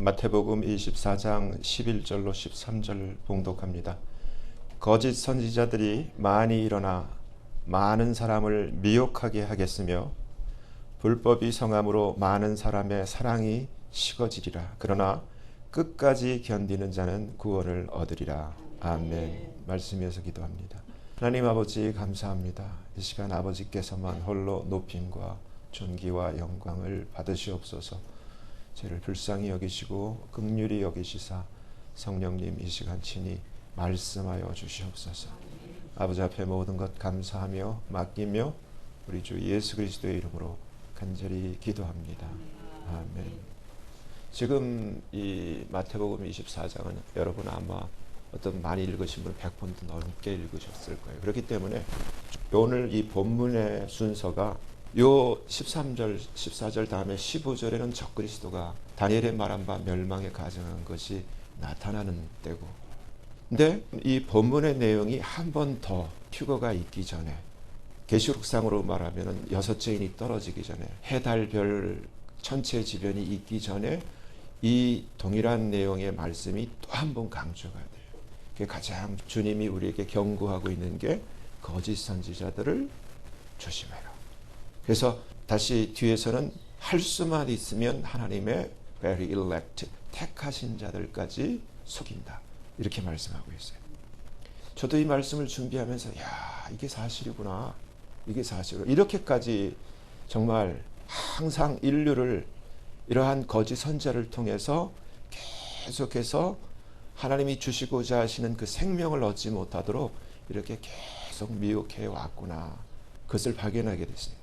마태복음 24장 11절로 13절 봉독합니다. 거짓 선지자들이 많이 일어나 많은 사람을 미혹하게 하겠으며 불법이 성함으로 많은 사람의 사랑이 식어지리라. 그러나 끝까지 견디는 자는 구원을 얻으리라. 아멘. 말씀에서 기도합니다. 하나님 아버지 감사합니다. 이 시간 아버지께서만 홀로 높임과 존귀와 영광을 받으시옵소서. 저를 불쌍히 여기시고 긍휼히 여기시사 성령님 이 시간 친히 말씀하여 주시옵소서. 아버지 앞에 모든 것 감사하며 맡기며 우리 주 예수 그리스도의 이름으로 간절히 기도합니다. 아멘. 지금 이 마태복음 24장은 여러분 아마 어떤 많이 읽으신 분 100번도 넘게 읽으셨을 거예요. 그렇기 때문에 오늘 이 본문의 순서가 요 13절, 14절 다음에 15절에는 적그리스도가 다니엘의 말한 바 멸망에 가증한 것이 나타나는 때고, 근데 이 본문의 내용이 한 번 더 휴거가 있기 전에, 계시록상으로 말하면 6째인이 떨어지기 전에, 해, 달, 별 천체지변이 있기 전에 이 동일한 내용의 말씀이 또 한 번 강조가 돼요. 그게 가장 주님이 우리에게 경고하고 있는 게 거짓 선지자들을 조심해라. 그래서 다시 뒤에서는 할 수만 있으면 하나님의 very elect, 택하신 자들까지 속인다. 이렇게 말씀하고 있어요. 저도 이 말씀을 준비하면서 야, 이게 사실이구나. 이게 사실이구나. 이렇게까지 정말 항상 인류를 이러한 거짓 선지자를 통해서 계속해서 하나님이 주시고자 하시는 그 생명을 얻지 못하도록 이렇게 계속 미혹해 왔구나. 그것을 발견하게 됐어요.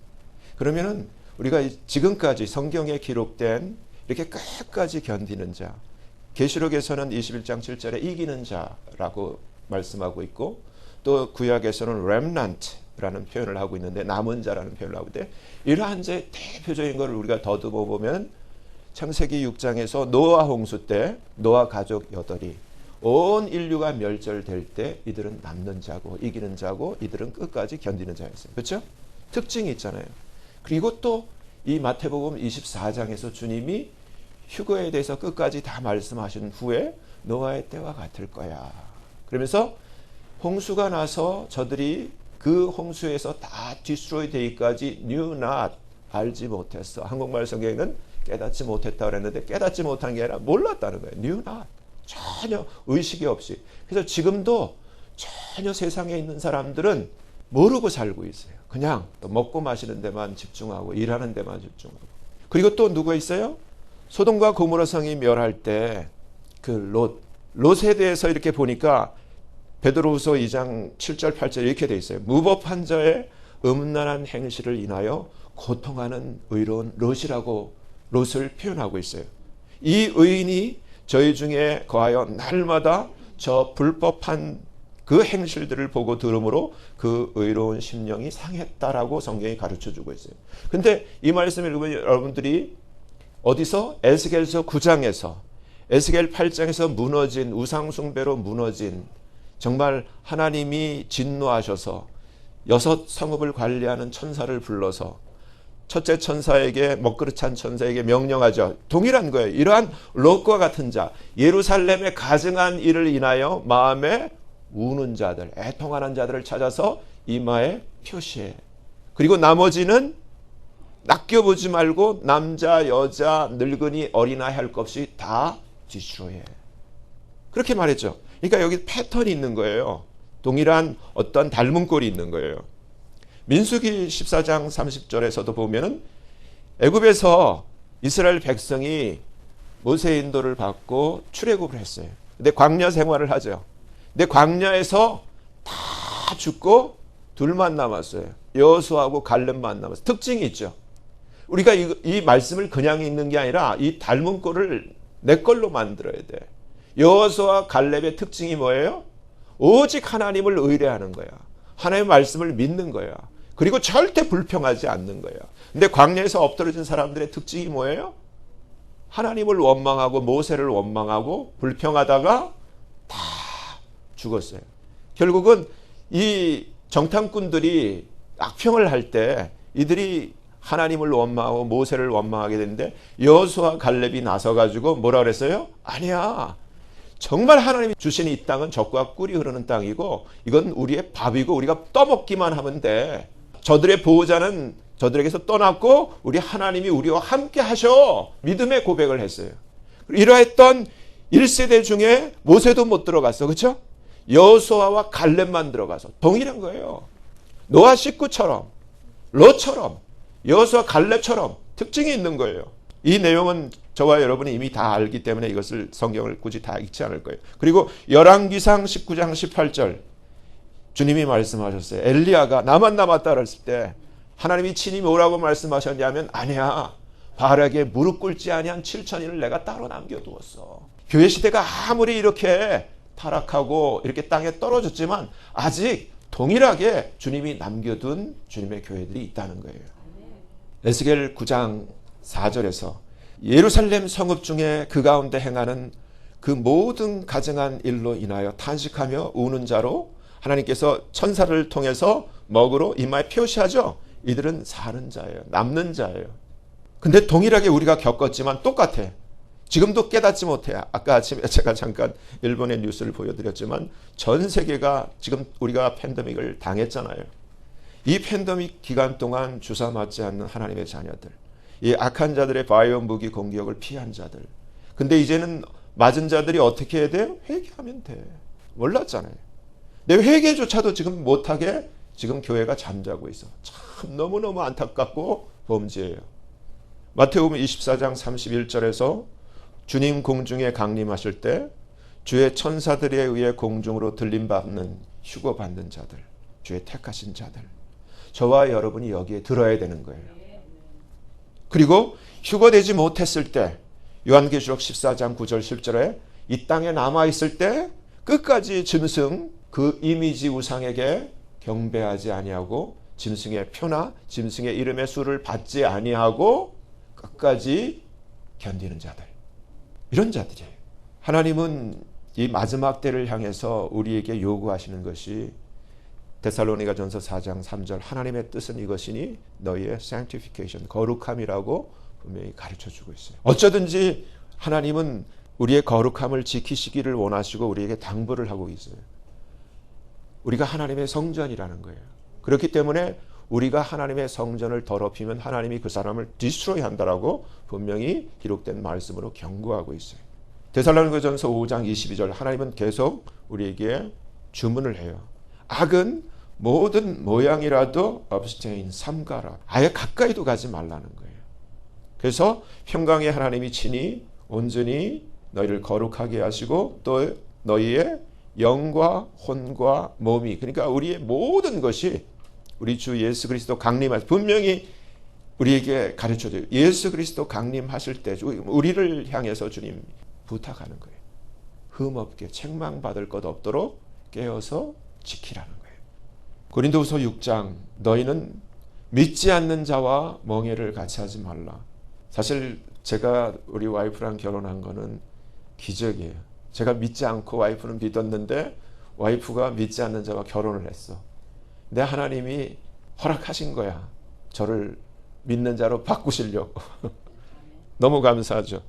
그러면은 우리가 지금까지 성경에 기록된 이렇게 끝까지 견디는 자, 계시록에서는 21장 7절에 이기는 자라고 말씀하고 있고, 또 구약에서는 remnant라는 표현을 하고 있는데, 남은 자라는 표현을 하고 있는데, 이러한 제 대표적인 것을 우리가 더듬어 보면 창세기 6장에서 노아 홍수 때 노아 가족 8이 온 인류가 멸절될 때 이들은 남는 자고 이기는 자고 이들은 끝까지 견디는 자였어요. 그렇죠? 특징이 있잖아요. 그리고 또 이 마태복음 24장에서 주님이 휴거에 대해서 끝까지 다 말씀하신 후에 노아의 때와 같을 거야. 그러면서 홍수가 나서 저들이 그 홍수에서 다 디스트로이 되기까지 knew not, 알지 못했어. 한국말 성경에는 깨닫지 못했다 그랬는데 깨닫지 못한 게 아니라 몰랐다는 거예요. knew not. 전혀 의식이 없이. 그래서 지금도 전혀 세상에 있는 사람들은 모르고 살고 있어요. 그냥 먹고 마시는 데만 집중하고 일하는 데만 집중하고. 그리고 또 누가 있어요? 소돔과 고모라 성이 멸할 때 그 롯에 대해서 이렇게 보니까 베드로후서 2장 7절 8절 이렇게 돼 있어요. 무법한 자의 음란한 행실을 인하여 고통하는 의로운 롯이라고 롯을 표현하고 있어요. 이 의인이 저희 중에 거하여 날마다 저 불법한 그 행실들을 보고 들음으로 그 의로운 심령이 상했다라고 성경이 가르쳐주고 있어요. 근데 이 말씀을 읽으면 여러분들이 어디서? 에스겔서 9장에서, 에스겔 8장에서 무너진, 우상숭배로 무너진, 정말 하나님이 진노하셔서 6 성읍을 관리하는 천사를 불러서 첫째 천사에게, 먹그릇 찬 천사에게 명령하죠. 동일한 거예요. 이러한 롯과 같은 자, 예루살렘에 가증한 일을 인하여 마음에 우는 자들, 애통하는 자들을 찾아서 이마에 표시해. 그리고 나머지는 낚여보지 말고 남자, 여자, 늙은이, 어린아이 할 것 없이 다 디스트로이해. 그렇게 말했죠. 그러니까 여기 패턴이 있는 거예요. 동일한 어떤 닮은 꼴이 있는 거예요. 민수기 14장 30절에서도 보면은 애굽에서 이스라엘 백성이 모세의 인도를 받고 출애굽을 했어요. 근데 광야 생활을 하죠. 근데 광야에서 다 죽고 둘만 남았어요. 여호수아하고 갈렙만 남았어요. 특징이 있죠. 우리가 이 말씀을 그냥 읽는 게 아니라 이 닮은 꼴을 내 걸로 만들어야 돼. 여호수아 갈렙의 특징이 뭐예요? 오직 하나님을 의뢰하는 거야. 하나님의 말씀을 믿는 거야. 그리고 절대 불평하지 않는 거야. 근데 광야에서 엎드러진 사람들의 특징이 뭐예요? 하나님을 원망하고 모세를 원망하고 불평하다가 다 죽었어요. 결국은 이 정탐꾼들이 악평을 할 때 이들이 하나님을 원망하고 모세를 원망하게 되는데 여호수아 갈렙이 나서가지고 뭐라 그랬어요? 아니야. 정말 하나님이 주신 이 땅은 젖과 꿀이 흐르는 땅이고 이건 우리의 밥이고 우리가 떠먹기만 하면 돼. 저들의 보호자는 저들에게서 떠났고 우리 하나님이 우리와 함께 하셔. 믿음의 고백을 했어요. 이러했던 1세대 중에 모세도 못 들어갔어. 그렇죠? 여호수아와 갈렙만 들어가서 동일한 거예요. 노아 식구처럼 롯처럼 여호수아 갈렙처럼 특징이 있는 거예요. 이 내용은 저와 여러분이 이미 다 알기 때문에 이것을 성경을 굳이 다 읽지 않을 거예요. 그리고 열왕기상 19장 18절 주님이 말씀하셨어요. 엘리야가 나만 남았다 그랬을 때 하나님이 친히 뭐라고 말씀하셨냐면 아니야. 바알에게 무릎 꿇지 아니한 7천인을 내가 따로 남겨두었어. 교회 시대가 아무리 이렇게 타락하고 이렇게 땅에 떨어졌지만 아직 동일하게 주님이 남겨둔 주님의 교회들이 있다는 거예요. 에스겔 9장 4절에서 예루살렘 성읍 중에 그 가운데 행하는 그 모든 가증한 일로 인하여 탄식하며 우는 자로 하나님께서 천사를 통해서 먹으로 이마에 표시하죠. 이들은 사는 자예요. 남는 자예요. 근데 동일하게 우리가 겪었지만 똑같아. 지금도 깨닫지 못해. 아까 아침에 제가 잠깐 일본의 뉴스를 보여드렸지만 전 세계가 지금 우리가 팬데믹을 당했잖아요. 이 팬데믹 기간 동안 주사 맞지 않는 하나님의 자녀들, 이 악한 자들의 바이오 무기 공격을 피한 자들. 근데 이제는 맞은 자들이 어떻게 해야 돼요? 회개하면 돼. 몰랐잖아요. 근데 회개조차도 지금 못하게 지금 교회가 잠자고 있어. 참 너무너무 안타깝고 범죄예요. 마태복음 24장 31절에서 주님 공중에 강림하실 때 주의 천사들에 의해 공중으로 들림받는 휴거받는 자들, 주의 택하신 자들, 저와 여러분이 여기에 들어야 되는 거예요. 그리고 휴거되지 못했을 때 요한계시록 14장 9절 10절에 이 땅에 남아있을 때 끝까지 짐승 그 이미지 우상에게 경배하지 아니하고 짐승의 표나 짐승의 이름의 수를 받지 아니하고 끝까지 견디는 자들, 이런 자들이에요. 하나님은 이 마지막 때를 향해서 우리에게 요구하시는 것이 데살로니가전서 4장 3절 하나님의 뜻은 이것이니 너희의 sanctification, 거룩함이라고 분명히 가르쳐주고 있어요. 어쩌든지 하나님은 우리의 거룩함을 지키시기를 원하시고 우리에게 당부를 하고 있어요. 우리가 하나님의 성전이라는 거예요. 그렇기 때문에 우리가 하나님의 성전을 더럽히면 하나님이 그 사람을 디스트로이 한다라고 분명히 기록된 말씀으로 경고하고 있어요. 데살로니가전서 5장 22절 하나님은 계속 우리에게 주문을 해요. 악은 모든 모양이라도 abstain, 삼가라. 아예 가까이도 가지 말라는 거예요. 그래서 평강의 하나님이 친히 온전히 너희를 거룩하게 하시고 또 너희의 영과 혼과 몸이, 그러니까 우리의 모든 것이 우리 주 예수 그리스도 강림하실, 분명히 우리에게 가르쳐줘요. 예수 그리스도 강림하실 때 우리를 향해서 주님 부탁하는 거예요. 흠없게 책망받을 것 없도록 깨어서 지키라는 거예요. 고린도후서 6장 너희는 믿지 않는 자와 멍해를 같이 하지 말라. 사실 제가 우리 와이프랑 결혼한 거는 기적이에요. 제가 믿지 않고 와이프는 믿었는데 와이프가 믿지 않는 자와 결혼을 했어. 근데 하나님이 허락하신 거야. 저를 믿는 자로 바꾸시려고. 너무 감사하죠.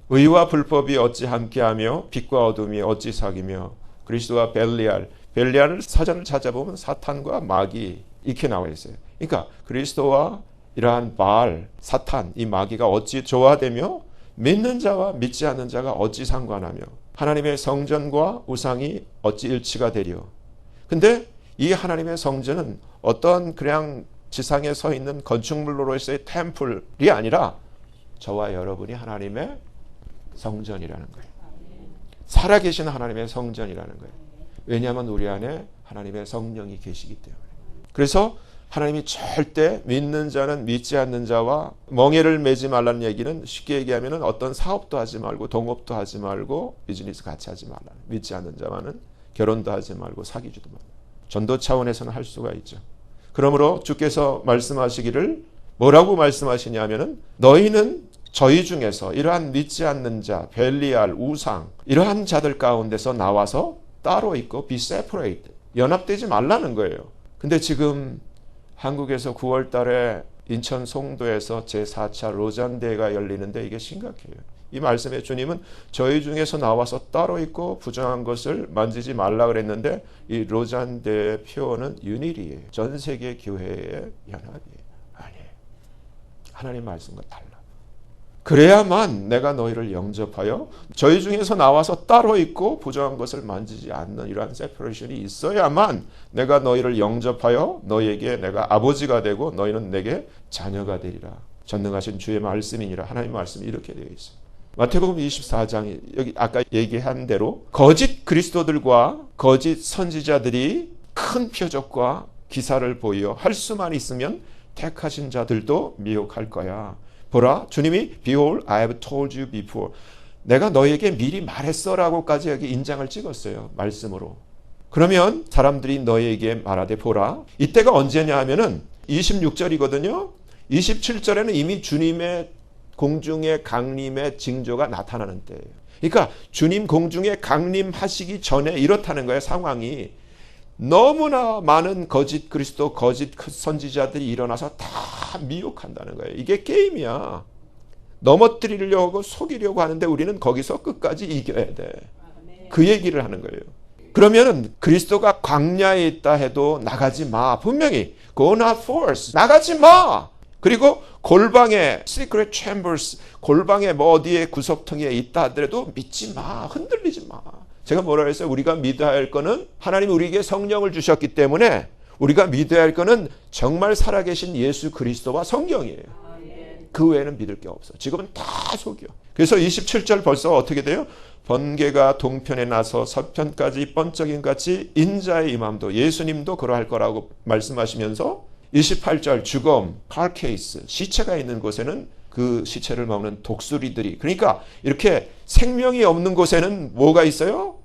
의와 불법이 어찌 함께하며 빛과 어둠이 어찌 사귀며 그리스도와 벨리알을 사전을 찾아보면 사탄과 마귀 이렇게 나와 있어요. 그러니까 그리스도와 이러한 바알, 사탄, 이 마귀가 어찌 조화되며 믿는 자와 믿지 않는 자가 어찌 상관하며 하나님의 성전과 우상이 어찌 일치가 되리요. 근데 이 하나님의 성전은 어떤 그냥 지상에 서 있는 건축물로서의 템플이 아니라 저와 여러분이 하나님의 성전이라는 거예요. 살아계신 하나님의 성전이라는 거예요. 왜냐하면 우리 안에 하나님의 성령이 계시기 때문에. 그래서 하나님이 절대 믿는 자는 믿지 않는 자와 멍에를 매지 말라는 얘기는 쉽게 얘기하면 어떤 사업도 하지 말고 동업도 하지 말고 비즈니스 같이 하지 말라. 믿지 않는 자와는 결혼도 하지 말고 사귀지도 말라. 전도 차원에서는 할 수가 있죠. 그러므로 주께서 말씀하시기를 뭐라고 말씀하시냐면은 너희는 저희 중에서 이러한 믿지 않는 자, 벨리알, 우상 이러한 자들 가운데서 나와서 따로 있고 be separate, 연합되지 말라는 거예요. 근데 지금 한국에서 9월 달에 인천 송도에서 제4차 로잔대회가 열리는데 이게 심각해요. 이 말씀에 주님은 저희 중에서 나와서 따로 있고 부정한 것을 만지지 말라 그랬는데 이 로잔대회 표어는 유닐이에요. 전 세계 교회의 연합이에요. 아니에요. 하나님 말씀과 달라. 그래야만 내가 너희를 영접하여 저희 중에서 나와서 따로 있고 부정한 것을 만지지 않는 이러한 세퍼레이션이 있어야만 내가 너희를 영접하여 너희에게 내가 아버지가 되고 너희는 내게 자녀가 되리라. 전능하신 주의 말씀이니라. 하나님 말씀이 이렇게 되어 있어요. 마태복음 24장이 여기 아까 얘기한 대로 거짓 그리스도들과 거짓 선지자들이 큰 표적과 기사를 보여 할 수만 있으면 택하신 자들도 미혹할 거야. 보라, 주님이 Behold, I have told you before. 내가 너에게 미리 말했어라고까지 여기 인장을 찍었어요. 말씀으로. 그러면 사람들이 너에게 말하되 보라. 이때가 언제냐 하면은 26절이거든요. 27절에는 이미 주님의 공중의 강림의 징조가 나타나는 때예요. 그러니까 주님 공중에 강림하시기 전에 이렇다는 거예요. 상황이. 너무나 많은 거짓 그리스도, 거짓 선지자들이 일어나서 다 미혹한다는 거예요. 이게 게임이야. 넘어뜨리려고 속이려고 하는데 우리는 거기서 끝까지 이겨야 돼. 그 얘기를 하는 거예요. 그러면은 그리스도가 광야에 있다 해도 나가지 마. 분명히 go not forth. 나가지 마. 그리고 골방에 secret chambers, 골방에 뭐 어디에 구석통에 있다 하더라도 믿지 마. 흔들리지 마. 제가 뭐라 했어요? 우리가 믿어야 할 거는 하나님이 우리에게 성령을 주셨기 때문에 우리가 믿어야 할 거는 정말 살아계신 예수 그리스도와 성경이에요. 그 외에는 믿을 게 없어. 지금은 다 속여. 그래서 27절 벌써 어떻게 돼요? 번개가 동편에 나서 서편까지 번쩍임 같이 인자의 임함도 예수님도 그러할 거라고 말씀하시면서 28절 죽음, 카케이스, 시체가 있는 곳에는 그 시체를 먹는 독수리들이, 그러니까 이렇게 생명이 없는 곳에는 뭐가 있어요?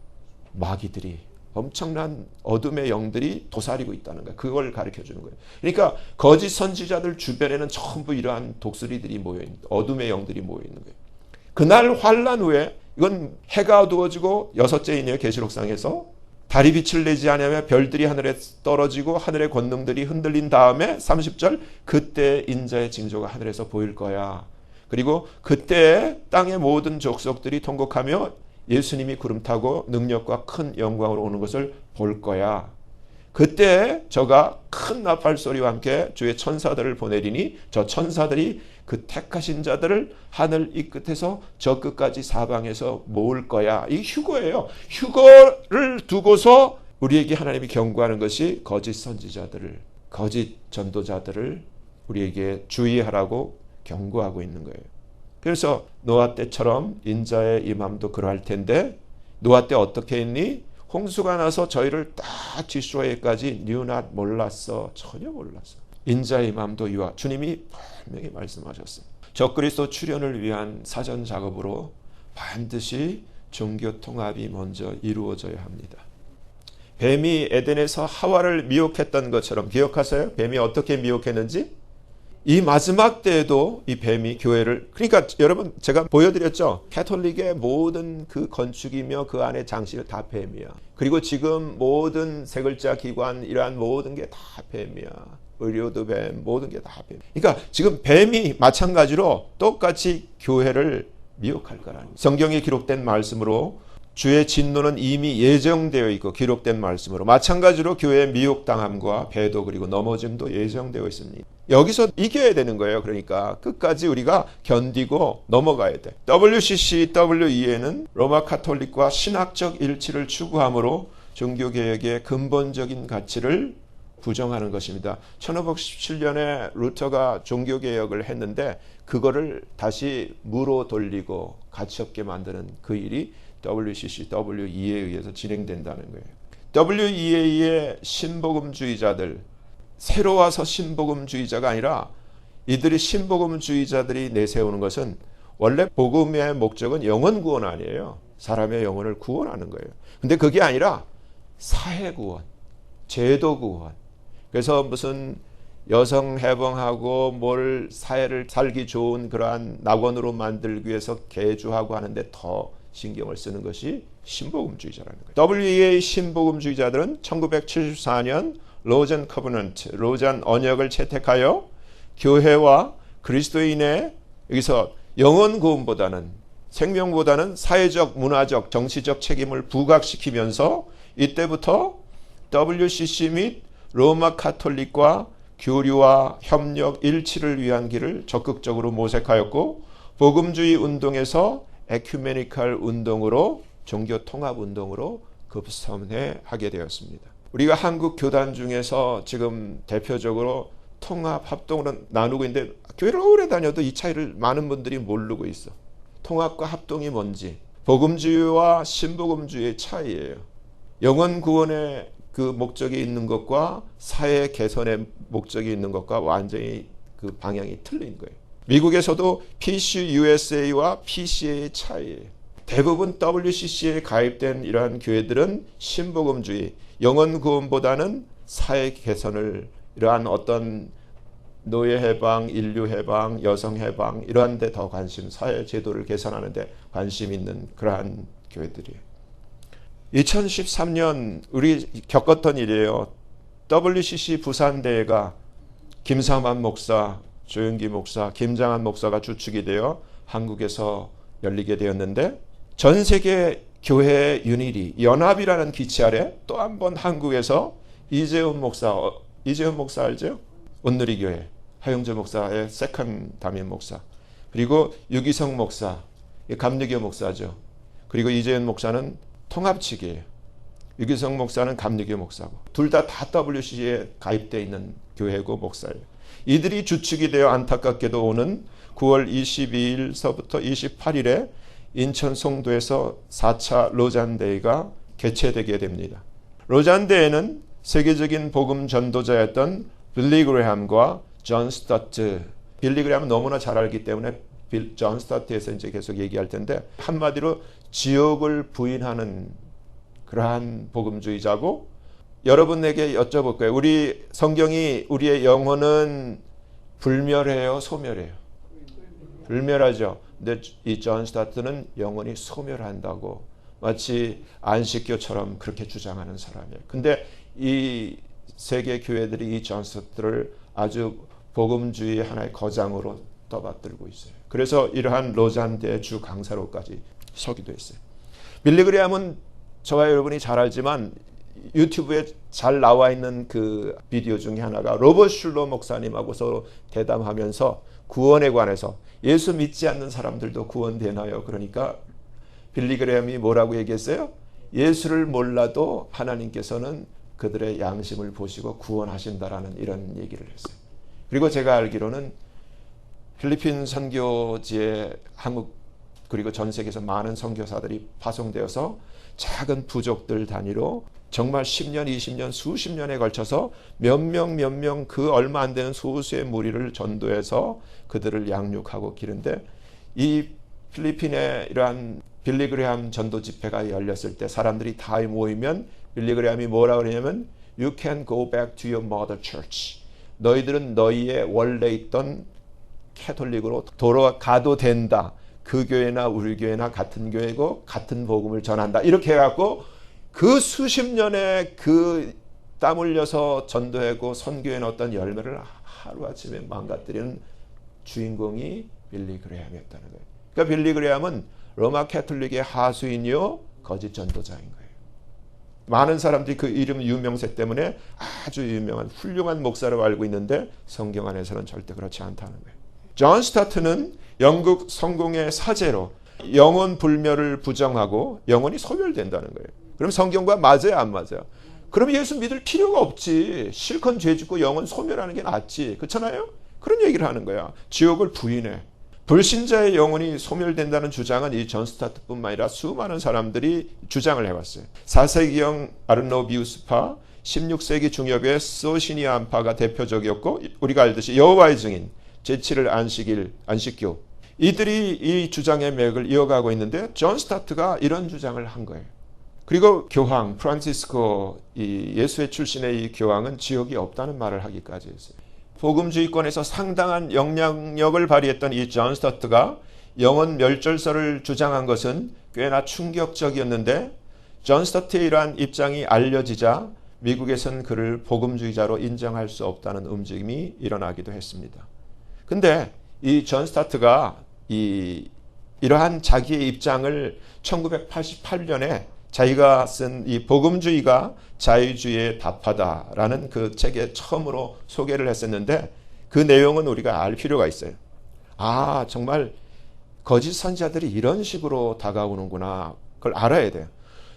마귀들이, 엄청난 어둠의 영들이 도사리고 있다는 거예요. 그걸 가르쳐 주는 거예요. 그러니까 거짓 선지자들 주변에는 전부 이러한 독수리들이 모여있는, 어둠의 영들이 모여있는 거예요. 그날 환란 후에, 이건 해가 어두워지고 여섯째 인이에요. 계시록상에서 달이 빛을 내지 않으면 별들이 하늘에 떨어지고 하늘의 권능들이 흔들린 다음에 30절 그때 인자의 징조가 하늘에서 보일 거야. 그리고 그때 땅의 모든 족속들이 통곡하며 예수님이 구름 타고 능력과 큰 영광으로 오는 것을 볼 거야. 그때 저가 큰 나팔 소리와 함께 주의 천사들을 보내리니 저 천사들이 그 택하신 자들을 하늘 이 끝에서 저 끝까지 사방에서 모을 거야. 이 휴거예요. 휴거를 두고서 우리에게 하나님이 경고하는 것이 거짓 선지자들을, 거짓 전도자들을 우리에게 주의하라고 경고하고 있는 거예요. 그래서 노아 때처럼 인자의 임함도 그러할 텐데, 노아 때 어떻게 했니? 홍수가 나서 저희를 다 디스트로이까지 뉴낫 몰랐어. 전혀 몰랐어. 인자의 임함도 이와 주님이 분명히 말씀하셨어요. 적그리스도 출현을 위한 사전 작업으로 반드시 종교 통합이 먼저 이루어져야 합니다. 뱀이 에덴에서 하와를 미혹했던 것처럼 기억하세요? 뱀이 어떻게 미혹했는지? 이 마지막 때에도 이 뱀이 교회를, 그러니까 여러분 제가 보여드렸죠. 캐톨릭의 모든 그 건축이며 그 안에 장식은 다 뱀이야. 그리고 지금 모든 세 글자 기관 이러한 모든 게 다 뱀이야. 의료도 뱀, 모든 게 다 뱀. 그러니까 지금 뱀이 마찬가지로 똑같이 교회를 미혹할 거라는 거예요. 성경에 기록된 말씀으로 주의 진노는 이미 예정되어 있고 기록된 말씀으로 마찬가지로 교회의 미혹당함과 배도 그리고 넘어짐도 예정되어 있습니다. 여기서 이겨야 되는 거예요. 그러니까 끝까지 우리가 견디고 넘어가야 돼. WCCWE는 로마 카톨릭과 신학적 일치를 추구함으로 종교개혁의 근본적인 가치를 부정하는 것입니다. 1517년에 루터가 종교개혁을 했는데 그거를 다시 무로 돌리고 가치없게 만드는 그 일이 WCCWE에 의해서 진행된다는 거예요. WEA의 신복음주의자들, 새로 와서 신복음주의자가 아니라 이들이 신복음주의자들이 내세우는 것은 원래 복음의 목적은 영혼 구원 아니에요. 사람의 영혼을 구원하는 거예요. 근데 그게 아니라 사회 구원, 제도 구원. 그래서 무슨 여성 해방하고 뭘 사회를 살기 좋은 그러한 낙원으로 만들기 위해서 개주하고 하는데 더 신경을 쓰는 것이 신복음주의자라는 거예요. WEA 신복음주의자들은 1974년 로잔 커버넌트, 로잔 언약을 채택하여 교회와 그리스도인의 여기서 영혼 구원보다는 생명보다는 사회적, 문화적, 정치적 책임을 부각시키면서 이때부터 WCC 및 로마 카톨릭과 교류와 협력, 일치를 위한 길을 적극적으로 모색하였고 복음주의 운동에서 에큐메니칼 운동으로 종교 통합 운동으로 급선회하게 되었습니다. 우리가 한국 교단 중에서 지금 대표적으로 통합, 합동으로 나누고 있는데 교회를 오래 다녀도 이 차이를 많은 분들이 모르고 있어. 통합과 합동이 뭔지, 복음주의와 신복음주의의 차이예요. 영혼 구원의 그 목적이 있는 것과 사회 개선의 목적이 있는 것과 완전히 그 방향이 틀린 거예요. 미국에서도 PCUSA와 PCA의 차이예요. 대부분 WCC에 가입된 이러한 교회들은 신복음주의, 영혼 구원보다는 사회 개선을, 이러한 어떤 노예 해방, 인류 해방, 여성 해방 이러한 데 더 관심, 사회 제도를 개선하는 데 관심 있는 그러한 교회들이에요. 2013년 우리 겪었던 일이에요. WCC 부산대회가 김삼환 목사, 조영기 목사, 김장한 목사가 주축이 되어 한국에서 열리게 되었는데 전 세계 교회 유니리, 연합이라는 기치 아래 또 한 번 한국에서 이재훈 목사 알죠? 온누리교회 하영재 목사의 세컨 담임 목사, 그리고 유기성 목사, 감리교 목사죠. 그리고 이재훈 목사는 통합 측이에요. 유기성 목사는 감리교 목사고 둘 다 WCC에 가입되어 있는 교회고 목사예요. 이들이 주축이 되어 안타깝게도 오는 9월 22일서부터 28일에 인천 송도에서 4차 로잔대회가 개최되게 됩니다. 로잔대회는 세계적인 복음 전도자였던 빌리 그레함과 존 스타트, 빌리 그레함은 너무나 잘 알기 때문에 존 스타트에서 이제 계속 얘기할 텐데 한마디로 지옥을 부인하는 그러한 복음주의자고, 여러분에게 여쭤볼 거예요. 우리 성경이 우리의 영혼은 불멸해요, 소멸해요? 불멸하죠. 근데 이 존 스타트는 영혼이 소멸한다고 마치 안식교처럼 그렇게 주장하는 사람이에요. 근데 이 세계 교회들이 이 존 스타트를 아주 복음주의 하나의 거장으로 떠받들고 있어요. 그래서 이러한 로잔대 주 강사로까지 서기도 했어요. 빌리 그레함은 저와 여러분이 잘 알지만 유튜브에 잘 나와 있는 그 비디오 중에 하나가 로버트 슐러 목사님하고 서로 대담하면서 구원에 관해서 예수 믿지 않는 사람들도 구원되나요? 그러니까 빌리 그레함이 뭐라고 얘기했어요? 예수를 몰라도 하나님께서는 그들의 양심을 보시고 구원하신다라는 이런 얘기를 했어요. 그리고 제가 알기로는 필리핀 선교지에 한국 그리고 전 세계에서 많은 선교사들이 파송되어서 작은 부족들 단위로 정말 10년, 20년, 수십 년에 걸쳐서 몇 명 그 얼마 안 되는 소수의 무리를 전도해서 그들을 양육하고 기른데, 이 필리핀에 이러한 빌리 그레함 전도 집회가 열렸을 때 사람들이 다 모이면 빌리 그레함이 뭐라 그러냐면 You can go back to your mother church. 너희들은 너희의 원래 있던 캐톨릭으로 돌아가도 된다. 그 교회나 우리 교회나 같은 교회고 같은 복음을 전한다. 이렇게 해갖고 그 수십 년의 그 땀 흘려서 전도하고 선교에 어떤 열매를 하루아침에 망가뜨리는 주인공이 빌리 그레함이었다는 거예요. 그러니까 빌리 그레함은 로마 캐톨릭의 하수인이요 거짓 전도자인 거예요. 많은 사람들이 그 이름 유명세 때문에 아주 유명한 훌륭한 목사라고 알고 있는데 성경 안에서는 절대 그렇지 않다는 거예요. 존 스타트는 영국 성공의 사제로 영혼 불멸을 부정하고 영혼이 소멸된다는 거예요. 그럼 성경과 맞아요, 안 맞아요? 그럼 예수 믿을 필요가 없지. 실컷 죄 짓고 영혼 소멸하는 게 낫지. 그렇잖아요? 그런 얘기를 하는 거야. 지옥을 부인해. 불신자의 영혼이 소멸된다는 주장은 이 존 스타트뿐만 아니라 수많은 사람들이 주장을 해왔어요. 4세기형 아르노비우스파, 16세기 중엽의 소시니안파가 대표적이었고, 우리가 알듯이 여호와의 증인, 제7일 안식교, 이들이 이 주장의 맥을 이어가고 있는데 존 스타트가 이런 주장을 한 거예요. 그리고 교황 프란시스코, 이 예수의 출신의 이 교황은 지옥이 없다는 말을 하기까지 했어요. 복음주의권에서 상당한 영향력을 발휘했던 이 존 스타트가 영혼 멸절설을 주장한 것은 꽤나 충격적이었는데, 존 스타트의 이러한 입장이 알려지자 미국에선 그를 복음주의자로 인정할 수 없다는 움직임이 일어나기도 했습니다. 근데 이 존 스타트가 이러한 자기의 입장을 1988년에 자기가 쓴 이 복음주의가 자유주의에 답하다라는 그 책에 처음으로 소개를 했었는데, 그 내용은 우리가 알 필요가 있어요. 아, 정말 거짓 선지자들이 이런 식으로 다가오는구나. 그걸 알아야 돼요.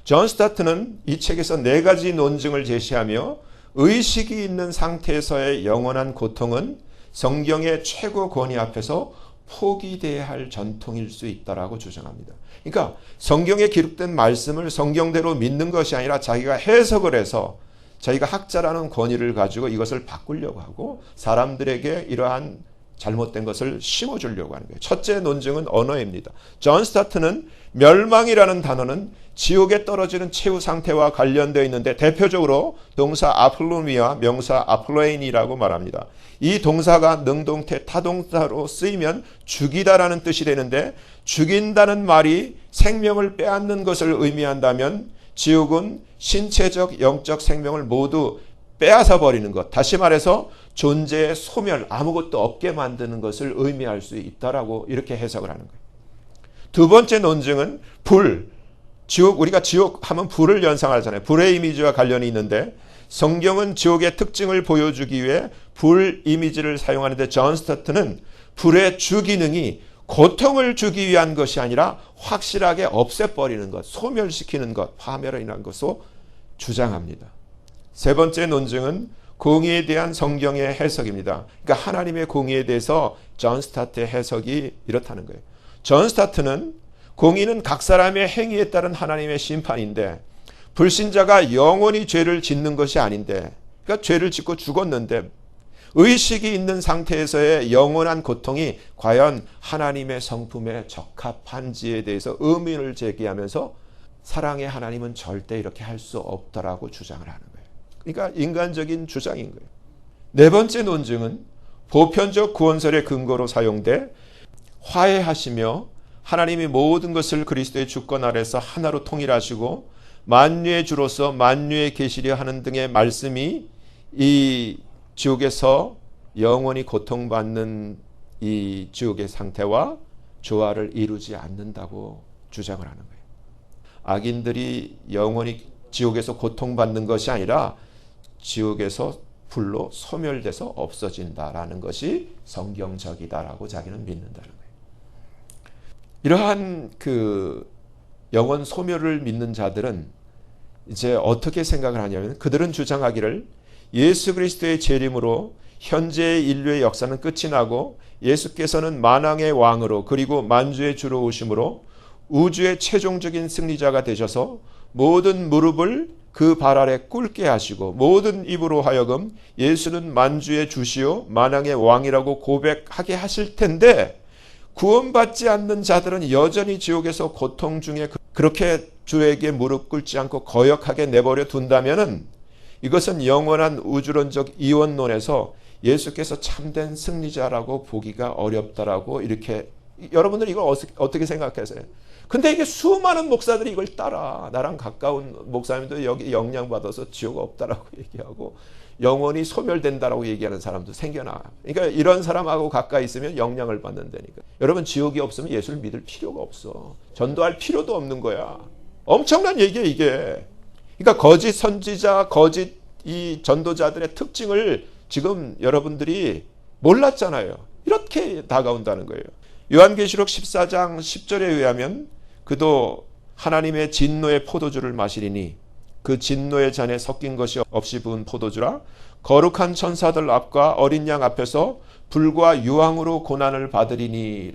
존 스타트는 이 책에서 4가지 논증을 제시하며 의식이 있는 상태에서의 영원한 고통은 성경의 최고 권위 앞에서 포기돼야 할 전통일 수 있다라고 주장합니다. 그러니까 성경에 기록된 말씀을 성경대로 믿는 것이 아니라 자기가 해석을 해서 자기가 학자라는 권위를 가지고 이것을 바꾸려고 하고 사람들에게 이러한 잘못된 것을 심어주려고 하는 거예요. 첫째 논증은 언어입니다. 존 스타트는 멸망이라는 단어는 지옥에 떨어지는 최후 상태와 관련되어 있는데 대표적으로 동사 아플루미와 명사 아플레인이라고 말합니다. 이 동사가 능동태 타동사로 쓰이면 죽이다라는 뜻이 되는데, 죽인다는 말이 생명을 빼앗는 것을 의미한다면 지옥은 신체적 영적 생명을 모두 빼앗아 버리는 것, 다시 말해서 존재의 소멸, 아무것도 없게 만드는 것을 의미할 수 있다라고 이렇게 해석을 하는 거예요. 두 번째 논증은 불, 지옥, 우리가 지옥 하면 불을 연상하잖아요. 불의 이미지와 관련이 있는데 성경은 지옥의 특징을 보여주기 위해 불 이미지를 사용하는데, 존 스타트는 불의 주기능이 고통을 주기 위한 것이 아니라 확실하게 없애버리는 것, 소멸시키는 것, 파멸을 인한 것으로 주장합니다. 세 번째 논증은 공의에 대한 성경의 해석입니다. 그러니까 하나님의 공의에 대해서 존 스타트의 해석이 이렇다는 거예요. 존 스타트는 공의는 각 사람의 행위에 따른 하나님의 심판인데, 불신자가 영원히 죄를 짓는 것이 아닌데, 그러니까 죄를 짓고 죽었는데 의식이 있는 상태에서의 영원한 고통이 과연 하나님의 성품에 적합한지에 대해서 의문을 제기하면서 사랑의 하나님은 절대 이렇게 할 수 없다라고 주장을 하는 거예요. 그러니까 인간적인 주장인 거예요. 네 번째 논증은 보편적 구원설의 근거로 사용돼 화해하시며 하나님이 모든 것을 그리스도의 주권 아래서 하나로 통일하시고 만유의 주로서 만유에 계시려 하는 등의 말씀이 이 지옥에서 영원히 고통받는 이 지옥의 상태와 조화를 이루지 않는다고 주장을 하는 거예요. 악인들이 영원히 지옥에서 고통받는 것이 아니라 지옥에서 불로 소멸돼서 없어진다라는 것이 성경적이다라고 자기는 믿는다는 거예요. 이러한 그 영원 소멸을 믿는 자들은 이제 어떻게 생각을 하냐면, 그들은 주장하기를 예수 그리스도의 재림으로 현재의 인류의 역사는 끝이 나고 예수께서는 만왕의 왕으로 그리고 만주의 주로 오심으로 우주의 최종적인 승리자가 되셔서 모든 무릎을 그 발 아래 꿇게 하시고 모든 입으로 하여금 예수는 만주의 주시요 만왕의 왕이라고 고백하게 하실 텐데, 구원받지 않는 자들은 여전히 지옥에서 고통 중에 그렇게 주에게 무릎 꿇지 않고 거역하게 내버려 둔다면은 이것은 영원한 우주론적 이원론에서 예수께서 참된 승리자라고 보기가 어렵다라고 이렇게, 여러분들 이걸 어떻게 생각하세요? 근데 이게 수많은 목사들이 이걸 따라, 나랑 가까운 목사님도 여기 영향받아서 지옥 없다라고 얘기하고 영원히 소멸된다라고 얘기하는 사람도 생겨나. 그러니까 이런 사람하고 가까이 있으면 영향을 받는다니까. 여러분, 지옥이 없으면 예수를 믿을 필요가 없어. 전도할 필요도 없는 거야. 엄청난 얘기야 이게. 그러니까 거짓 선지자, 거짓 이 전도자들의 특징을 지금 여러분들이 몰랐잖아요. 이렇게 다가온다는 거예요. 요한계시록 14장 10절에 의하면 그도 하나님의 진노의 포도주를 마시리니 그 진노의 잔에 섞인 것이 없이 부은 포도주라. 거룩한 천사들 앞과 어린 양 앞에서 불과 유황으로 고난을 받으리니.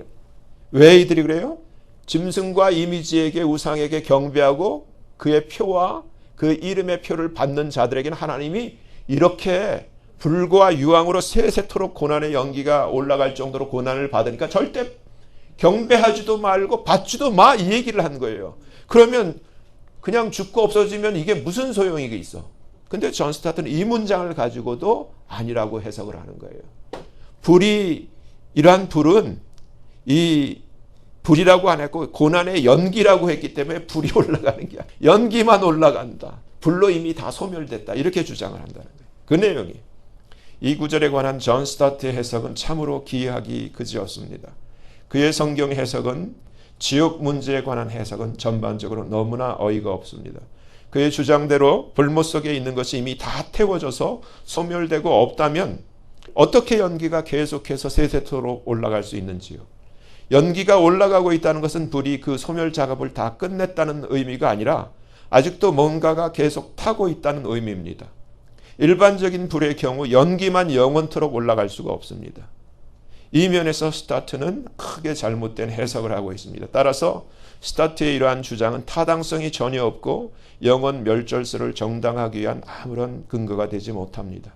왜 이들이 그래요? 짐승과 이미지에게, 우상에게 경배하고 그의 표와 그 이름의 표를 받는 자들에게는 하나님이 이렇게 불과 유황으로 세세토록 고난의 연기가 올라갈 정도로 고난을 받으니까 절대 경배하지도 말고 받지도 마, 이 얘기를 한 거예요. 그러면 그냥 죽고 없어지면 이게 무슨 소용이 있어? 근데 존 스타트는 이 문장을 가지고도 아니라고 해석을 하는 거예요. 불이, 이러한 불은 이 불이라고 안 했고 고난의 연기라고 했기 때문에 불이 올라가는 게 아니야. 연기만 올라간다. 불로 이미 다 소멸됐다. 이렇게 주장을 한다는 거예요. 그 내용이. 이 구절에 관한 존 스타트의 해석은 참으로 기이하기 그지없습니다. 그의 성경 해석은 지옥 문제에 관한 해석은 전반적으로 너무나 어이가 없습니다. 그의 주장대로 불못 속에 있는 것이 이미 다 태워져서 소멸되고 없다면 어떻게 연기가 계속해서 세세토록 올라갈 수 있는지요. 연기가 올라가고 있다는 것은 불이 그 소멸 작업을 다 끝냈다는 의미가 아니라 아직도 뭔가가 계속 타고 있다는 의미입니다. 일반적인 불의 경우 연기만 영원토록 올라갈 수가 없습니다. 이 면에서 스타트는 크게 잘못된 해석을 하고 있습니다. 따라서 스타트의 이러한 주장은 타당성이 전혀 없고 영원 멸절설을 정당하기 위한 아무런 근거가 되지 못합니다.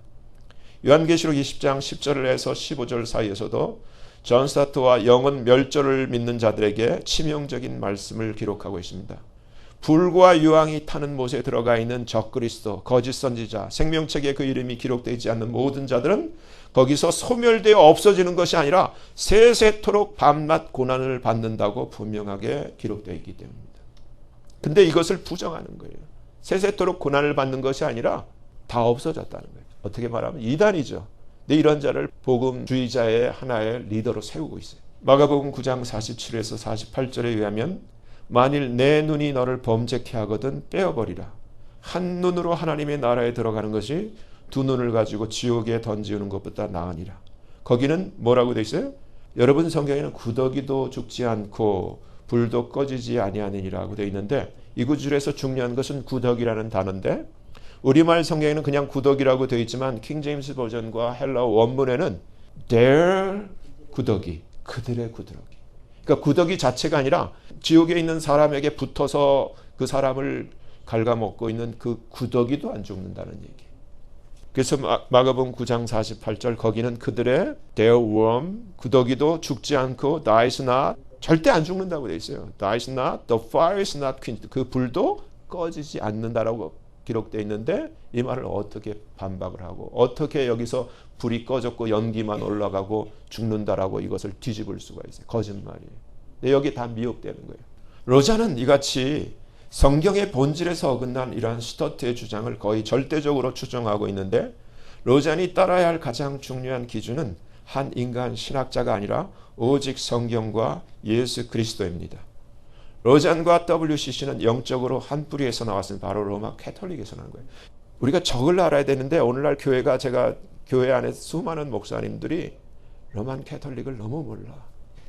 요한계시록 20장 10절에서 15절 사이에서도 존 스타트와 영원 멸절을 믿는 자들에게 치명적인 말씀을 기록하고 있습니다. 불과 유황이 타는 못에 들어가 있는 적그리스도, 거짓 선지자, 생명책에 그 이름이 기록되지 않는 모든 자들은 거기서 소멸되어 없어지는 것이 아니라 세세토록 밤낮 고난을 받는다고 분명하게 기록되어 있기 때문입니다. 근데 이것을 부정하는 거예요. 세세토록 고난을 받는 것이 아니라 다 없어졌다는 거예요. 어떻게 말하면 이단이죠. 근데 이런 자를 복음주의자의 하나의 리더로 세우고 있어요. 마가복음 9장 47에서 48절에 의하면 만일 내 눈이 너를 범죄케 하거든 빼어버리라. 한 눈으로 하나님의 나라에 들어가는 것이 두 눈을 가지고 지옥에 던지는 것보다 나으니라. 거기는 뭐라고 돼 있어요? 여러분 성경에는 구더기도 죽지 않고 불도 꺼지지 아니하느니라고 돼 있는데 이 구절에서 중요한 것은 구더기라는 단어인데 우리말 성경에는 그냥 구더기라고 되어 있지만 킹제임스 버전과 헬라어 원문에는 their 구더기, 그들의 구더기. 그러니까 구더기 자체가 아니라 지옥에 있는 사람에게 붙어서 그 사람을 갉아먹고 있는 그 구더기도 안 죽는다는 얘기. 그래서 마가복음 9장 48절 거기는 그들의 their worm, 구더기도 죽지 않고 dies not, 절대 안 죽는다고 되어 있어요. dies not, the fire is not quenched, 그 불도 꺼지지 않는다라고 기록되어 있는데 이 말을 어떻게 반박을 하고 어떻게 여기서 불이 꺼졌고 연기만 올라가고 죽는다라고 이것을 뒤집을 수가 있어요. 거짓말이에요. 근데 여기 다 미혹되는 거예요. 로자는 이같이 성경의 본질에서 어긋난 이러한 스타트의 주장을 거의 절대적으로 추정하고 있는데 로잔이 따라야 할 가장 중요한 기준은 한 인간 신학자가 아니라 오직 성경과 예수 그리스도입니다. 로잔과 WCC는 영적으로 한 뿌리에서 나왔습니다. 바로 로마 캐톨릭에서 난 거예요. 우리가 저걸 알아야 되는데 오늘날 교회가 제가 교회 안에 수많은 목사님들이 로만 캐톨릭을 너무 몰라.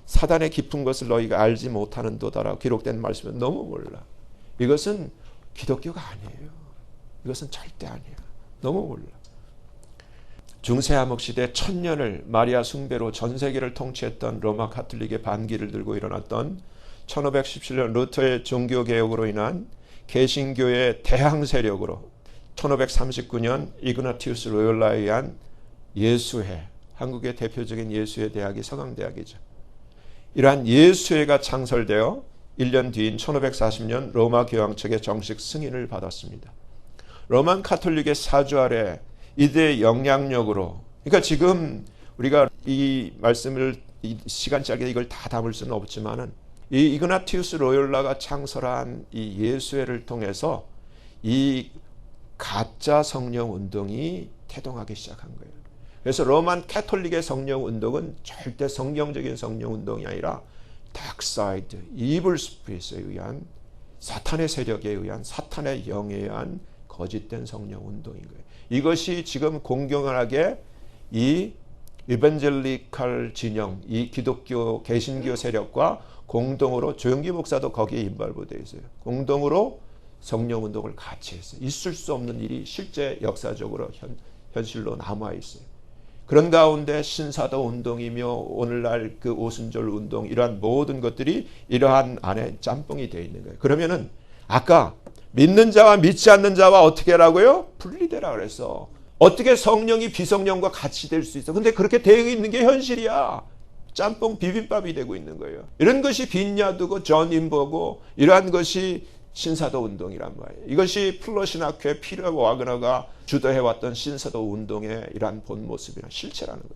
사단의 깊은 것을 너희가 알지 못하는 도다라고 기록된 말씀은 너무 몰라. 이것은 기독교가 아니에요. 이것은 절대 아니에요. 너무 몰라. 중세암흑 시대 1000년을 마리아 숭배로 전 세계를 통치했던 로마 카톨릭의 반기를 들고 일어났던 1517년 루터의 종교개혁으로 인한 개신교의 대항 세력으로 1539년 이그나티우스 로열라에 의한 예수회, 한국의 대표적인 예수회 대학이 서강대학이죠. 이러한 예수회가 창설되어 1년 뒤인 1540년 로마 교황청의 정식 승인을 받았습니다. 로만 카톨릭의 사주 아래 이들의 영향력으로, 그러니까 지금 우리가 이 말씀을 시간 짧게 이걸 다 담을 수는 없지만은 이 이그나티우스 로열라가 창설한 이 예수회를 통해서 이 가짜 성령 운동이 태동하기 시작한 거예요. 그래서 로만 캐톨릭의 성령 운동은 절대 성경적인 성령 운동이 아니라 닥사이드, 이블 스피릿에 의한 사탄의 세력에 의한 사탄의 영에 의한 거짓된 성령 운동인 거예요. 이것이 지금 공경하게 이 이벤젤리칼 진영, 이 기독교 개신교 세력과 공동으로 조영기 목사도 거기에 인발부되어 있어요. 공동으로 성령운동을 같이 했어요. 있을 수 없는 일이 실제 역사적으로 현실로 남아있어요. 그런 가운데 신사도 운동이며 오늘날 그 오순절 운동 이러한 모든 것들이 이러한 안에 짬뽕이 되어 있는 거예요. 그러면은 아까 믿는 자와 믿지 않는 자와 어떻게 하라고요? 분리되라 그래서 어떻게 성령이 비성령과 같이 될 수 있어? 근데 그렇게 되어 있는 게 현실이야. 짬뽕 비빔밥이 되고 있는 거예요. 이런 것이 빈야드고 존 인버고 이러한 것이 신사도 운동이란 말이에요. 이것이 플러신학회 피터 와그너가 주도해왔던 신사도 운동의 이러한 본 모습이나 실체라는 거예요.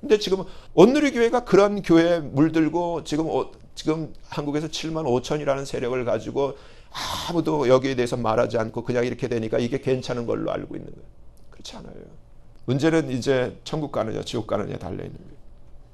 근데 지금 온누리교회가 그런 교회에 물들고 지금 한국에서 7만 5천이라는 세력을 가지고 아무도 여기에 대해서 말하지 않고 그냥 이렇게 되니까 이게 괜찮은 걸로 알고 있는 거예요. 그렇지 않아요. 문제는 이제 천국 가느냐 지옥 가느냐 달려있는 거예요.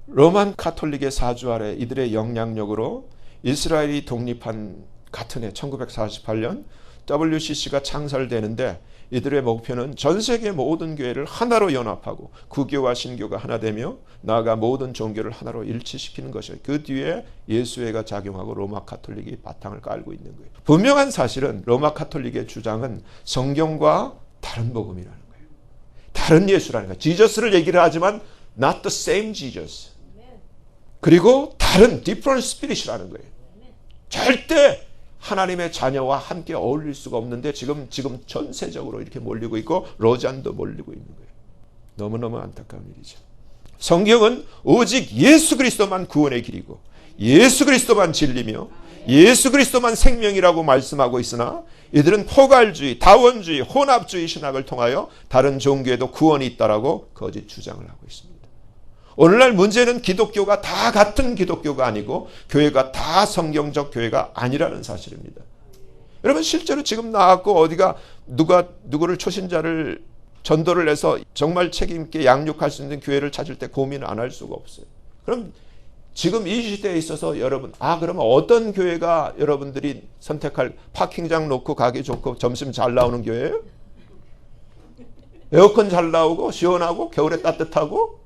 로만 카톨릭의 사주 아래 이들의 영향력으로 이스라엘이 독립한 같은 해 1948년 WCC가 창설되는데 이들의 목표는 전 세계 모든 교회를 하나로 연합하고 구교와 신교가 하나 되며 나아가 모든 종교를 하나로 일치시키는 것이에요. 그 뒤에 예수회가 작용하고 로마 카톨릭이 바탕을 깔고 있는 거예요. 분명한 사실은 로마 카톨릭의 주장은 성경과 다른 복음이라는 거예요. 다른 예수라는 거예요. 지저스를 얘기를 하지만 not the same Jesus. 그리고 다른 different spirit이라는 거예요. 절대 하나님의 자녀와 함께 어울릴 수가 없는데 지금 전세적으로 이렇게 몰리고 있고 로잔도 몰리고 있는 거예요. 너무너무 안타까운 일이죠. 성경은 오직 예수 그리스도만 구원의 길이고 예수 그리스도만 진리며 예수 그리스도만 생명이라고 말씀하고 있으나 이들은 포괄주의, 다원주의, 혼합주의 신학을 통하여 다른 종교에도 구원이 있다라고 거짓 주장을 하고 있습니다. 오늘날 문제는 기독교가 다 같은 기독교가 아니고 교회가 다 성경적 교회가 아니라는 사실입니다. 여러분 실제로 지금 나왔고 어디가 누구를 초신자를 전도를 해서 정말 책임 있게 양육할 수 있는 교회를 찾을 때 고민 안 할 수가 없어요. 그럼 지금 이 시대에 있어서 여러분 그러면 어떤 교회가 여러분들이 선택할 파킹장 놓고 가기 좋고 점심 잘 나오는 교회예요? 에어컨 잘 나오고 시원하고 겨울에 따뜻하고?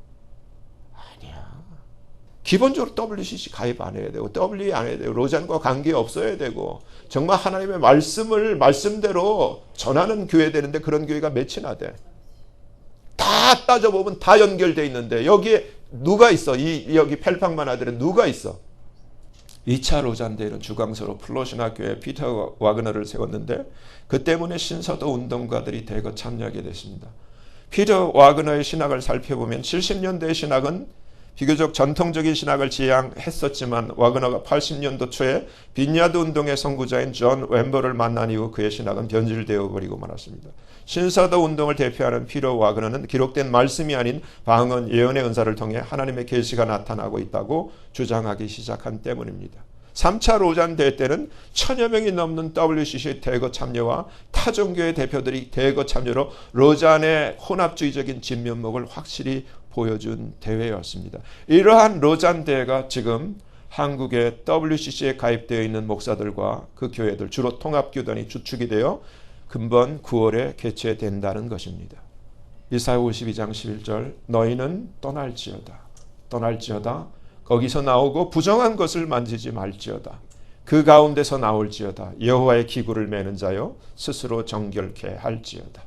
기본적으로 WCC 가입 안 해야 되고 WE 안 해야 되고 로잔과 관계 없어야 되고 정말 하나님의 말씀을 말씀대로 전하는 교회 되는데 그런 교회가 몇이나 돼. 다 따져보면 다 연결되어 있는데 여기에 누가 있어? 여기 펠팡만 아들은 누가 있어? 2차 로잔 대회는 주광서로 플로시나 교회 피터 와그너를 세웠는데 그 때문에 신서도 운동가들이 대거 참여하게 됐습니다. 피터 와그너의 신학을 살펴보면 70년대의 신학은 비교적 전통적인 신학을 지향했었지만 와그너가 80년도 초에 빈야드 운동의 선구자인 존 웸버를 만난 이후 그의 신학은 변질되어 버리고 말았습니다. 신사도 운동을 대표하는 피터 와그너는 기록된 말씀이 아닌 방언, 예언의 은사를 통해 하나님의 계시가 나타나고 있다고 주장하기 시작한 때문입니다. 3차 로잔 대회 때는 1000여 명이 넘는 WCC의 대거 참여와 타종교의 대표들이 대거 참여로 로잔의 혼합주의적인 진면목을 확실히 보여준 대회였습니다. 이러한 로잔 대회가 지금 한국의 WCC에 가입되어 있는 목사들과 그 교회들 주로 통합교단이 주축이 되어 금번 9월에 개최된다는 것입니다. 이사야 52장 11절 너희는 떠날지어다 거기서 나오고 부정한 것을 만지지 말지어다 그 가운데서 나올지어다 여호와의 기구를 매는 자여 스스로 정결케 할지어다.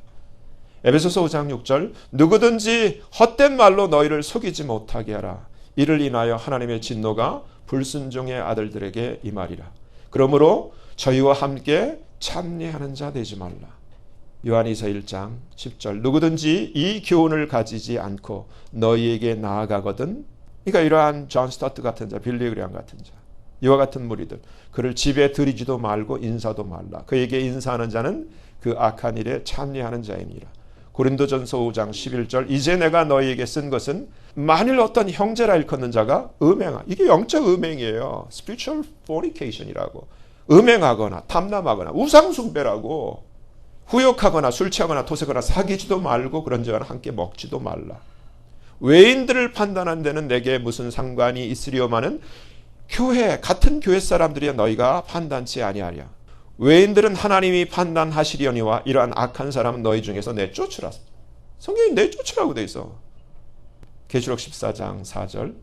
에베소서 5장 6절 누구든지 헛된 말로 너희를 속이지 못하게 하라. 이를 인하여 하나님의 진노가 불순종의 아들들에게 임하리라. 그러므로 저희와 함께 참여하는 자 되지 말라. 요한이서 1장 10절 누구든지 이 교훈을 가지지 않고 너희에게 나아가거든. 그러니까 이러한 존 스타트 같은 자, 빌리 그레함 같은 자, 이와 같은 무리들 그를 집에 들이지도 말고 인사도 말라. 그에게 인사하는 자는 그 악한 일에 참여하는 자입니다. 고린도전서 5장 11절 이제 내가 너희에게 쓴 것은 만일 어떤 형제라 일컫는 자가 이게 영적 음행이에요. spiritual fornication이라고. 음행하거나 탐남하거나 우상숭배라고 후욕하거나 술 취하거나 토색하거나 사귀지도 말고 그런 자와 함께 먹지도 말라. 외인들을 판단하는 데는 내게 무슨 상관이 있으리오마는 같은 교회 사람들이야 너희가 판단치 아니하랴. 외인들은 하나님이 판단하시려니와 이러한 악한 사람은 너희 중에서 내쫓으라. 성경이 내쫓으라고 돼 있어. 계시록 14장 4절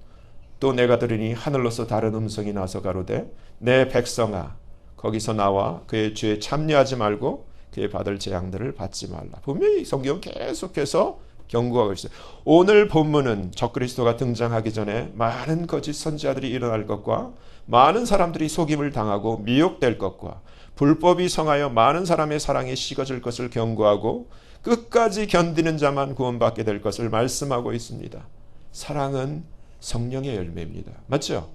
또 내가 들으니 하늘로서 다른 음성이 나서 가로되 내 백성아 거기서 나와 그의 죄에 참여하지 말고 그의 받을 재앙들을 받지 말라. 분명히 성경 계속해서 경고하고 있어요. 오늘 본문은 적그리스도가 등장하기 전에 많은 거짓 선지자들이 일어날 것과 많은 사람들이 속임을 당하고 미혹될 것과 불법이 성하여 많은 사람의 사랑이 식어질 것을 경고하고 끝까지 견디는 자만 구원받게 될 것을 말씀하고 있습니다. 사랑은 성령의 열매입니다. 맞죠?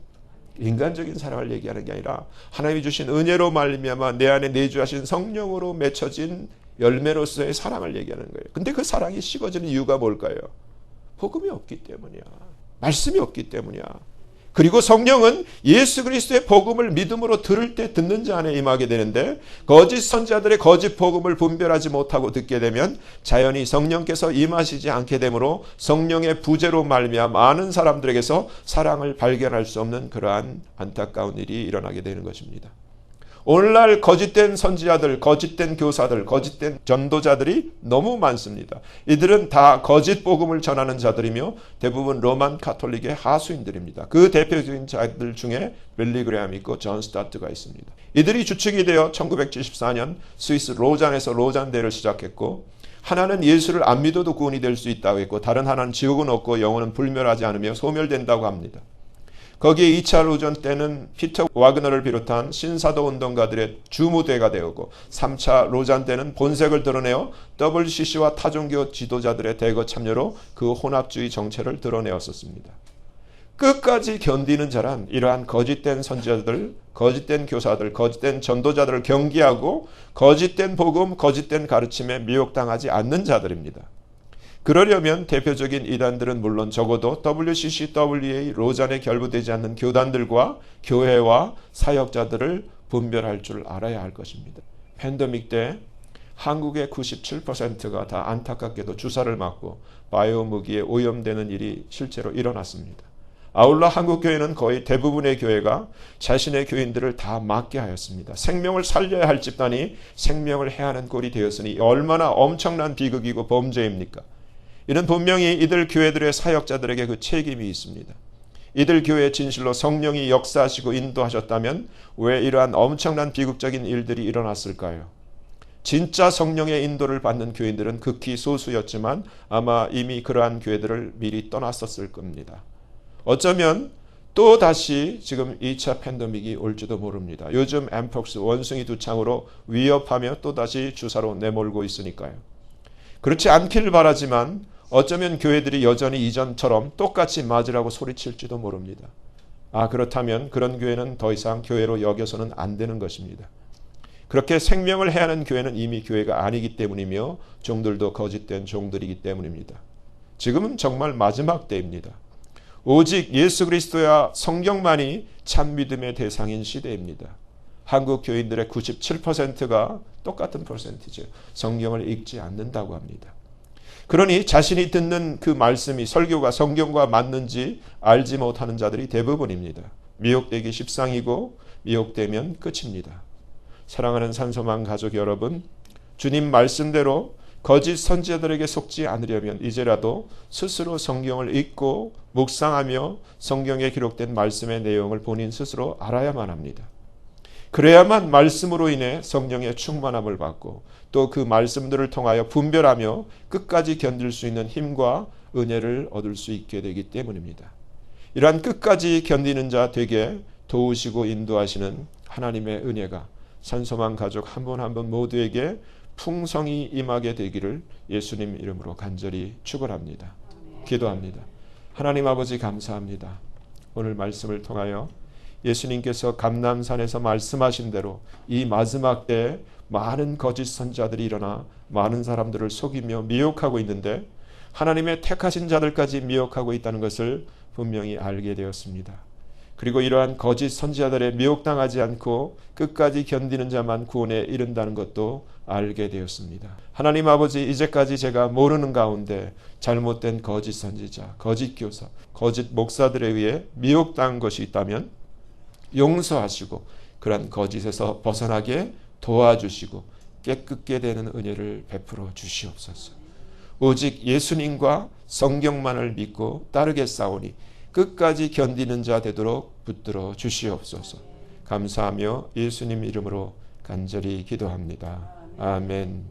인간적인 사랑을 얘기하는 게 아니라 하나님이 주신 은혜로 말미암아 내 안에 내주하신 성령으로 맺혀진 열매로서의 사랑을 얘기하는 거예요. 근데 그 사랑이 식어지는 이유가 뭘까요? 복음이 없기 때문이야. 말씀이 없기 때문이야. 그리고 성령은 예수 그리스도의 복음을 믿음으로 들을 때 듣는 자 안에 임하게 되는데, 거짓 선지자들의 거짓 복음을 분별하지 못하고 듣게 되면 자연히 성령께서 임하시지 않게 되므로 성령의 부재로 말미암아 많은 사람들에게서 사랑을 발견할 수 없는 그러한 안타까운 일이 일어나게 되는 것입니다. 오늘날 거짓된 선지자들, 거짓된 교사들, 거짓된 전도자들이 너무 많습니다. 이들은 다 거짓 복음을 전하는 자들이며 대부분 로만 가톨릭의 하수인들입니다. 그 대표적인 자들 중에 빌리 그레함이 있고 존 스타트가 있습니다. 이들이 주축이 되어 1974년 스위스 로잔에서 로잔대를 시작했고, 하나는 예수를 안 믿어도 구원이 될 수 있다고 했고, 다른 하나는 지옥은 없고 영혼은 불멸하지 않으며 소멸된다고 합니다. 거기에 2차 로전 때는 피터 와그너를 비롯한 신사도 운동가들의 주무대가 되었고, 3차 로잔 때는 본색을 드러내어 WCC와 타종교 지도자들의 대거 참여로 그 혼합주의 정체를 드러내었었습니다. 끝까지 견디는 자란 이러한 거짓된 선지자들, 거짓된 교사들, 거짓된 전도자들을 경계하고 거짓된 복음, 거짓된 가르침에 미혹당하지 않는 자들입니다. 그러려면 대표적인 이단들은 물론 적어도 WCC, WA, 로잔에 결부되지 않는 교단들과 교회와 사역자들을 분별할 줄 알아야 할 것입니다. 팬데믹 때 한국의 97%가 다 안타깝게도 주사를 맞고 바이오 무기에 오염되는 일이 실제로 일어났습니다. 아울러 한국 교회는 거의 대부분의 교회가 자신의 교인들을 다 맞게 하였습니다. 생명을 살려야 할 집단이 생명을 해하는 꼴이 되었으니 얼마나 엄청난 비극이고 범죄입니까? 이는 분명히 이들 교회들의 사역자들에게 그 책임이 있습니다. 이들 교회의 진실로 성령이 역사하시고 인도하셨다면 왜 이러한 엄청난 비극적인 일들이 일어났을까요? 진짜 성령의 인도를 받는 교인들은 극히 소수였지만 아마 이미 그러한 교회들을 미리 떠났었을 겁니다. 어쩌면 또 다시 지금 2차 팬데믹이 올지도 모릅니다. 요즘 엠폭스 원숭이 두창으로 위협하며 또 다시 주사로 내몰고 있으니까요. 그렇지 않기를 바라지만 어쩌면 교회들이 여전히 이전처럼 똑같이 맞으라고 소리칠지도 모릅니다. 그렇다면 그런 교회는 더 이상 교회로 여겨서는 안 되는 것입니다. 그렇게 생명을 해하는 교회는 이미 교회가 아니기 때문이며 종들도 거짓된 종들이기 때문입니다. 지금은 정말 마지막 때입니다. 오직 예수 그리스도와 성경만이 참 믿음의 대상인 시대입니다. 한국 교인들의 97%가 똑같은 퍼센티지 성경을 읽지 않는다고 합니다. 그러니 자신이 듣는 그 말씀이 설교가 성경과 맞는지 알지 못하는 자들이 대부분입니다. 미혹되기 십상이고 미혹되면 끝입니다. 사랑하는 산소망 가족 여러분, 주님 말씀대로 거짓 선지자들에게 속지 않으려면 이제라도 스스로 성경을 읽고 묵상하며 성경에 기록된 말씀의 내용을 본인 스스로 알아야만 합니다. 그래야만 말씀으로 인해 성령의 충만함을 받고 또 그 말씀들을 통하여 분별하며 끝까지 견딜 수 있는 힘과 은혜를 얻을 수 있게 되기 때문입니다. 이러한 끝까지 견디는 자 되게 도우시고 인도하시는 하나님의 은혜가 산소망 가족 한 분 한 분 모두에게 풍성히 임하게 되기를 예수님 이름으로 간절히 축원합니다. 기도합니다. 하나님 아버지 감사합니다. 오늘 말씀을 통하여 예수님께서 감람산에서 말씀하신 대로 이 마지막 때에 많은 거짓 선지자들이 일어나 많은 사람들을 속이며 미혹하고 있는데 하나님의 택하신 자들까지 미혹하고 있다는 것을 분명히 알게 되었습니다. 그리고 이러한 거짓 선지자들의 미혹당하지 않고 끝까지 견디는 자만 구원에 이른다는 것도 알게 되었습니다. 하나님 아버지, 이제까지 제가 모르는 가운데 잘못된 거짓 선지자, 거짓 교사, 거짓 목사들에 의해 미혹당한 것이 있다면 용서하시고 그러한 거짓에서 벗어나게 도와주시고 깨끗게 되는 은혜를 베풀어 주시옵소서. 오직 예수님과 성경만을 믿고 따르겠사오니 끝까지 견디는 자 되도록 붙들어 주시옵소서. 감사하며 예수님 이름으로 간절히 기도합니다. 아멘.